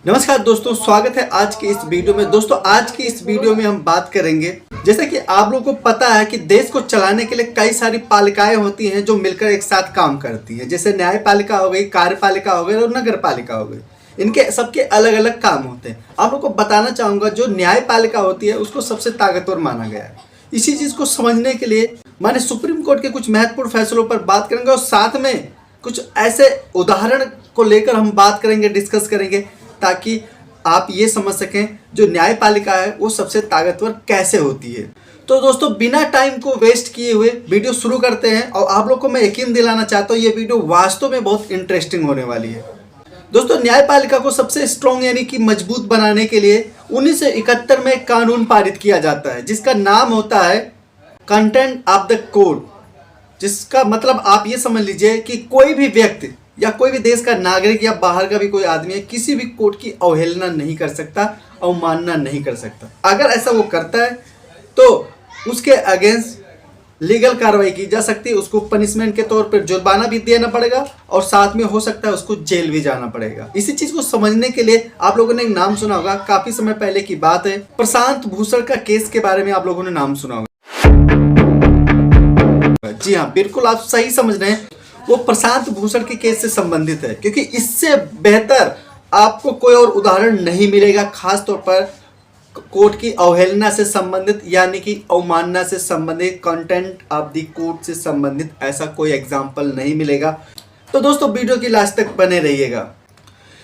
नमस्कार दोस्तों, स्वागत है आज की इस वीडियो में। दोस्तों आज की इस वीडियो में हम बात करेंगे, जैसे कि आप लोगों को पता है कि देश को चलाने के लिए कई सारी पालिकाएं होती हैं जो मिलकर एक साथ काम करती हैं। जैसे न्यायपालिका हो गई, कार्यपालिका हो गई और नगर पालिका हो गई। इनके सबके अलग अलग काम होते हैं। आप लोगों को बताना चाहूँगा, जो न्यायपालिका होती है उसको सबसे ताकतवर माना गया है। इसी चीज़ को समझने के लिए मैंने सुप्रीम कोर्ट के कुछ महत्वपूर्ण फैसलों पर बात करेंगे और साथ में कुछ ऐसे उदाहरण को लेकर हम बात करेंगे, डिस्कस करेंगे, ताकि आप ये समझ सकें जो न्यायपालिका है वो सबसे ताकतवर कैसे होती है। तो दोस्तों बिना टाइम को वेस्ट किए हुए वीडियो शुरू करते हैं। और आप लोग को मैं यकीन दिलाना चाहता हूँ ये वीडियो वास्तव में बहुत इंटरेस्टिंग होने वाली है। दोस्तों न्यायपालिका को सबसे स्ट्रॉन्ग यानी कि मजबूत बनाने के लिए 1971 में एक कानून पारित किया जाता है जिसका नाम होता है कंटेंट ऑफ द कोर्ट। जिसका मतलब आप ये समझ लीजिए कि कोई भी व्यक्ति या कोई भी देश का नागरिक या बाहर का भी कोई आदमी है, किसी भी कोर्ट की अवहेलना नहीं कर सकता, अवमानना नहीं कर सकता। अगर ऐसा वो करता है तो उसके अगेंस्ट लीगल कार्रवाई की जा सकती है। उसको पनिशमेंट के तौर पर जुर्माना भी देना पड़ेगा और साथ में हो सकता है उसको जेल भी जाना पड़ेगा। इसी चीज को समझने के लिए आप लोगों ने एक नाम सुना होगा, काफी समय पहले की बात है, प्रशांत भूषण का केस के बारे में आप लोगों ने नाम सुना होगा। जी हाँ, बिल्कुल आप सही समझ रहे हैं, वो प्रशांत भूषण के केस से संबंधित है, क्योंकि इससे बेहतर आपको कोई और उदाहरण नहीं मिलेगा। खास तौर पर कोर्ट की अवहेलना से संबंधित यानी कि अवमानना से संबंधित, कंटेंट ऑफ द कोर्ट से संबंधित ऐसा कोई एग्जाम्पल नहीं मिलेगा। तो दोस्तों वीडियो की लास्ट तक बने रहिएगा।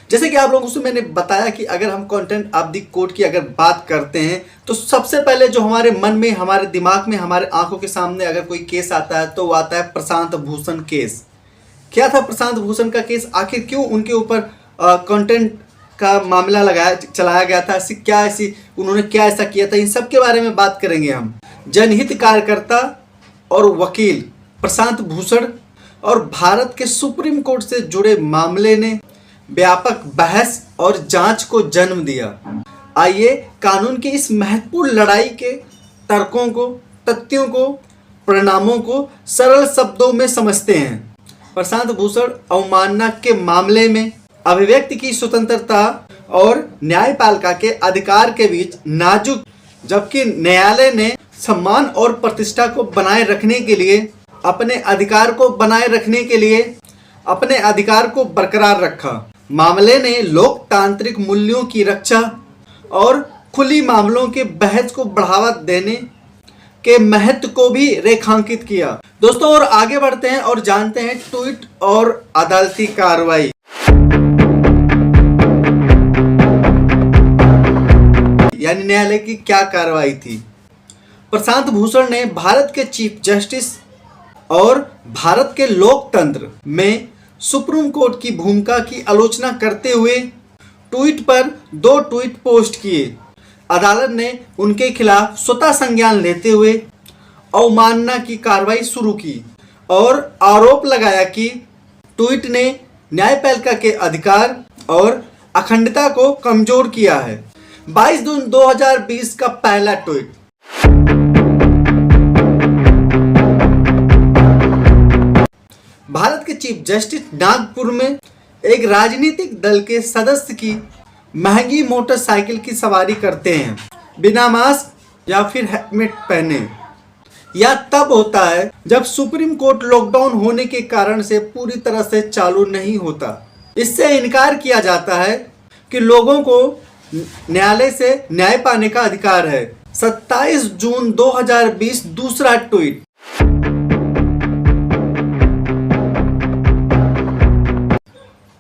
जैसे कि आप लोगों से मैंने बताया कि अगर हम कंटेंट ऑफ द कोर्ट की अगर बात करते हैं तो सबसे पहले जो हमारे मन में, हमारे दिमाग में, हमारे आंखों के सामने अगर कोई केस आता है तो वो आता है प्रशांत भूषण केस। क्या था प्रशांत भूषण का केस? आखिर क्यों उनके ऊपर कंटेंट का मामला चलाया गया था? उन्होंने क्या ऐसा किया था? इन सब के बारे में बात करेंगे हम। जनहित कार्यकर्ता और वकील प्रशांत भूषण और भारत के सुप्रीम कोर्ट से जुड़े मामले ने व्यापक बहस और जांच को जन्म दिया। आइए कानून की इस महत्वपूर्ण लड़ाई के तर्कों को, तथ्यों को, परिणामों को सरल शब्दों में समझते हैं। प्रशांत भूषण अवमानना के मामले में अभिव्यक्ति की स्वतंत्रता और न्यायपालिका के अधिकार के बीच नाजुक, जबकि न्यायालय ने सम्मान और प्रतिष्ठा को बनाए रखने के लिए, अपने अधिकार को बरकरार रखा। मामले ने लोकतांत्रिक मूल्यों की रक्षा और खुली मामलों के बहस को बढ़ावा देने के महत्व को भी रेखांकित किया। दोस्तों और आगे बढ़ते हैं और जानते हैं ट्वीट और अदालती कार्रवाई। यानी न्यायालय की क्या कार्रवाई थी। प्रशांत भूषण ने भारत के चीफ जस्टिस और भारत के लोकतंत्र में सुप्रीम कोर्ट की भूमिका की आलोचना करते हुए ट्वीट पर 2 ट्वीट पोस्ट किए। अदालत ने उनके खिलाफ स्वतः संज्ञान लेते हुए अवमानना की कार्रवाई शुरू की और आरोप लगाया कि ट्वीट ने न्यायपालिका के अधिकार और अखंडता को कमजोर किया है। 22 जून 2020 का पहला ट्वीट। भारत के चीफ जस्टिस नागपुर में एक राजनीतिक दल के सदस्य की महंगी मोटरसाइकिल की सवारी करते हैं बिना मास्क या फिर हेलमेट पहने। यह तब होता है जब सुप्रीम कोर्ट लॉकडाउन होने के कारण से पूरी तरह से चालू नहीं होता। इससे इनकार किया जाता है कि लोगों को न्यायालय से न्याय पाने का अधिकार है। 27 जून 2020 दूसरा ट्वीट।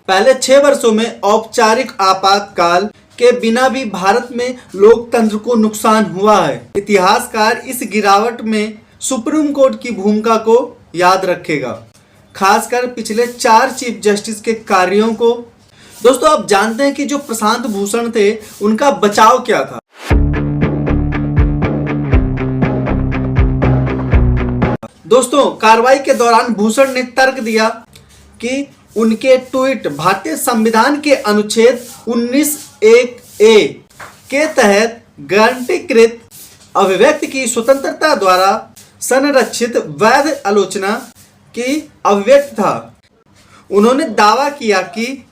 पहले 6 वर्षों में औपचारिक आपातकाल के बिना भी भारत में लोकतंत्र को नुकसान हुआ है। इतिहासकार इस गिरावट में सुप्रीम कोर्ट की भूमिका को याद रखेगा, खासकर पिछले 4 चीफ जस्टिस के कार्यों को। दोस्तों आप जानते हैं कि जो प्रशांत भूषण थे उनका बचाव क्या था। दोस्तों कार्रवाई के दौरान भूषण ने तर्क दिया कि उनके ट्वीट भारतीय संविधान के अनुच्छेद 19(1)(a) के तहत गारंटीकृत अभिव्यक्ति की स्वतंत्रता द्वारा संरक्षित वैध आलोचना की अभिव्यक्ति था। उन्होंने दावा किया कि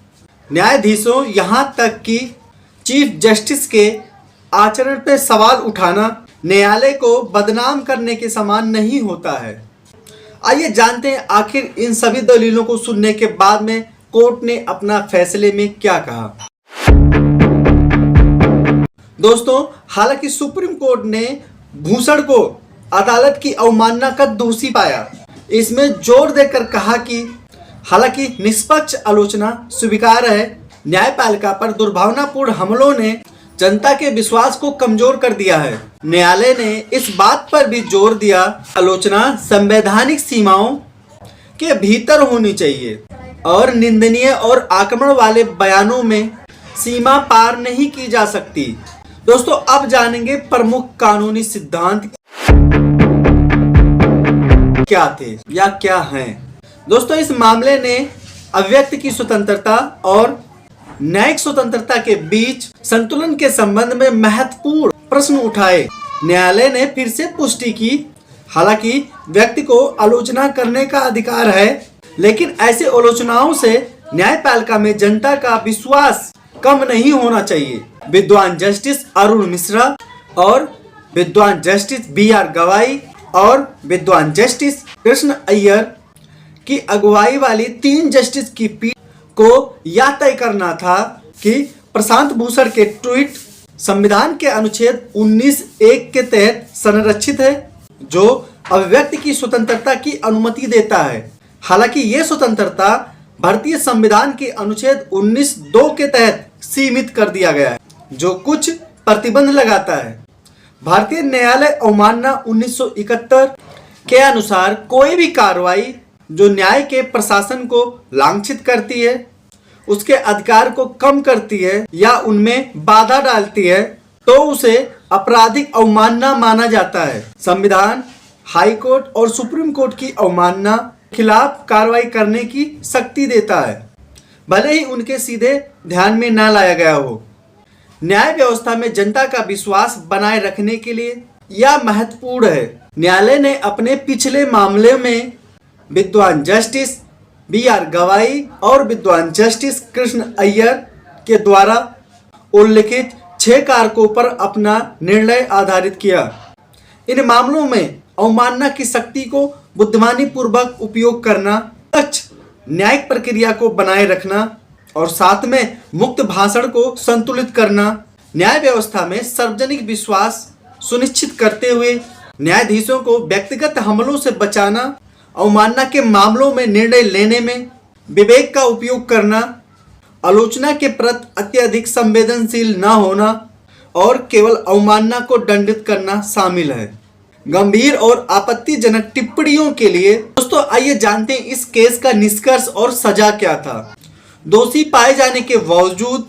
न्यायाधीशों यहाँ तक कि चीफ जस्टिस के आचरण पर सवाल उठाना न्यायालय को बदनाम करने के समान नहीं होता है। आइए जानते हैं आखिर इन सभी दलीलों को सुनने के बाद में कोर्ट ने अपना फैसले में क्या कहा। दोस्तों, हालांकि सुप्रीम कोर्ट ने भूषण को अदालत की अवमानना का दोषी पाया। इसमें जोर देकर कहा कि हालांकि निष्पक्ष आलोचना स्वीकार है, न्यायपालिका पर दुर्भावनापूर्ण हमलों ने जनता के विश्वास को कमजोर कर दिया है। न्यायालय ने इस बात पर भी जोर दिया, आलोचना संवैधानिक सीमाओं के भीतर होनी चाहिए और निंदनीय और आक्रमण वाले बयानों में सीमा पार नहीं की जा सकती। दोस्तों, अब जानेंगे प्रमुख कानूनी सिद्धांत क्या थे या क्या हैं। दोस्तों, इस मामले ने अभिव्यक्ति की स्वतंत्रता और न्यायिक स्वतंत्रता के बीच संतुलन के संबंध में महत्वपूर्ण प्रश्न उठाए। न्यायालय ने फिर से पुष्टि की, हालांकि व्यक्ति को आलोचना करने का अधिकार है, लेकिन ऐसे आलोचनाओं से न्यायपालिका में जनता का विश्वास कम नहीं होना चाहिए। विद्वान जस्टिस अरुण मिश्रा और विद्वान जस्टिस BR गवाई और विद्वान जस्टिस कृष्ण अय्यर की अगुवाई वाली 3 जस्टिस की पीठ को यह तय करना था कि प्रशांत भूषण के ट्वीट संविधान के अनुच्छेद 19(1) के तहत संरक्षित है, जो अभिव्यक्ति की स्वतंत्रता की अनुमति देता है। हालांकि ये स्वतंत्रता भारतीय संविधान के अनुच्छेद 19(2) के तहत सीमित कर दिया गया है, जो कुछ प्रतिबंध लगाता है। भारतीय न्यायालय अवमानना 1971 के अनुसार कोई भी कार्रवाई जो न्याय के प्रशासन को लांछित करती है, उसके अधिकार को कम करती है या उनमें बाधा डालती है, तो उसे आपराधिक अवमानना माना जाता है। संविधान हाई कोर्ट और सुप्रीम कोर्ट की अवमानना खिलाफ कार्रवाई करने की शक्ति देता है, भले ही उनके सीधे ध्यान में न लाया गया हो। न्याय व्यवस्था में जनता का विश्वास बनाए रखने के लिए यह महत्वपूर्ण है। न्यायालय ने अपने पिछले मामले में विद्वान जस्टिस BR गवाई और विद्वान जस्टिस कृष्ण अय्यर के द्वारा उल्लिखित 6 कारकों पर अपना निर्णय आधारित किया। इन मामलों में अवमानना की शक्ति को बुद्धिमानी पूर्वक उपयोग करना, सच न्यायिक प्रक्रिया को बनाए रखना और साथ में मुक्त भाषण को संतुलित करना, न्याय व्यवस्था में सार्वजनिक विश्वास सुनिश्चित करते हुए न्यायाधीशों को व्यक्तिगत हमलों से बचाना, अवमानना के मामलों में निर्णय लेने में विवेक का उपयोग करना, आलोचना के प्रति अत्यधिक संवेदनशील न होना और केवल अवमानना को दंडित करना शामिल है। गंभीर और आपत्तिजनक टिप्पणियों के लिए दोस्तों आइए जानते हैं इस केस का निष्कर्ष और सजा क्या था। दोषी पाए जाने के बावजूद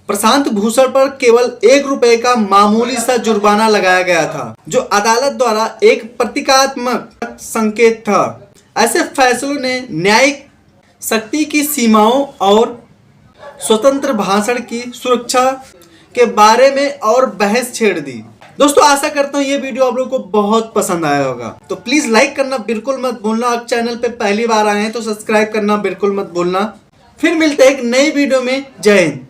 प्रशांत भूषण पर केवल ₹1 का मामूली सा जुर्माना लगाया गया था, जो अदालत द्वारा एक प्रतीकात्मक संकेत था। ऐसे फैसलों ने न्यायिक शक्ति की सीमाओं और स्वतंत्र भाषण की सुरक्षा के बारे में और बहस छेड़ दी। दोस्तों, आशा करता हूँ ये वीडियो आप लोगों को बहुत पसंद आया होगा, तो प्लीज लाइक करना बिल्कुल मत भूलना। आप चैनल पे पहली बार आए हैं तो सब्सक्राइब करना बिल्कुल मत भूलना। फिर मिलते हैं एक नई वीडियो में। जय हिंद।